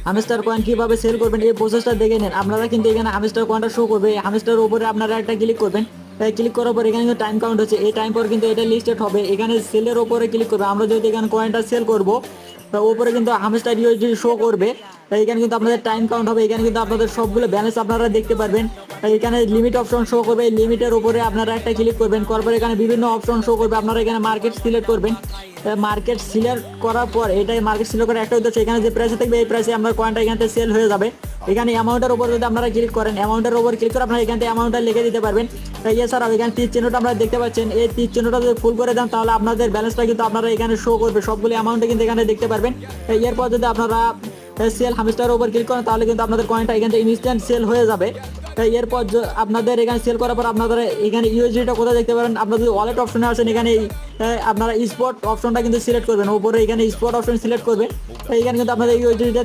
Hamster coin কিভাবে sell করবেন এই প্রসেসটা দেখে নেন। আপনারা কিন্তু এখানে হামস্টার কয়েনটা শো করবে, এই হামস্টারের উপরে আপনারা একটা ক্লিক করবেন। ক্লিক করার পর এখানে কিন্তু টাইম কাউন্ট হচ্ছে, এই টাইম পর কিন্তু এটা লিস্টেড হবে। এখানে সেলের উপরে ক্লিক করবে। আমরা যদি এখানে কয়েনটা সেল করব, তো উপরে কিন্তু হামস্টার ইউএসডি শো করবে। তাই এখানে কিন্তু আপনাদের টাইম কাউন্ট হবে, এখানে কিন্তু আপনাদের সবগুলো ব্যালেন্স আপনারা দেখতে পারবেন। তাই এখানে লিমিট অপশন শো করবে, এই লিমিটের উপরে আপনারা একটা ক্লিক করবেন। করার পর এখানে বিভিন্ন অপশন শো করবে, আপনারা এখানে মার্কেট সিলেক্ট করবেন। মার্কেট সিলেক্ট করার পর এটাই মার্কেট সিলেক্ট করার একটা উদ্দেশ্য, এখানে যে প্রাইসে থাকবে এই প্রাইসে আপনার কয়েনটা এখান থেকে সেল হয়ে যাবে। এখানে অ্যামাউন্টের উপর যদি আপনারা ক্লিক করেন, অ্যামাউন্টের উপর ক্লিক করে আপনারা এখান থেকে অ্যামাউন্টটা লিখে দিতে পারবেন। এছাড়াও এখানে তীর চিহ্নটা আপনারা দেখতে পাচ্ছেন, এই তীর চিহ্নটা যদি ফুল করে দেন তাহলে আপনাদের ব্যালেন্সটা কিন্তু আপনারা এখানে শো করবে, সবগুলো অ্যামাউন্টে কিন্তু এখানে দেখতে পারবেন। এরপর যদি আপনারা সেল হামস্টারের উপর ক্লিক করেন তাহলে কিন্তু আপনাদের কয়েনটা এখান থেকে ইনস্ট্যান্ট সেল হয়ে যাবে। এরপর আপনাদের এখানে সেল করার পর আপনারা এখানে ইউএসডিটা কোথায় দেখতে পারেন, আপনারা যদি ওয়ালেট অপশনে আসেন এখানে আপনারা স্পট অপশনটা কিন্তু সিলেক্ট করবেন, উপরে এখানে স্পট অপশন সিলেক্ট করবেন। এখানে কিন্তু আপনাদের ইউএসডিটা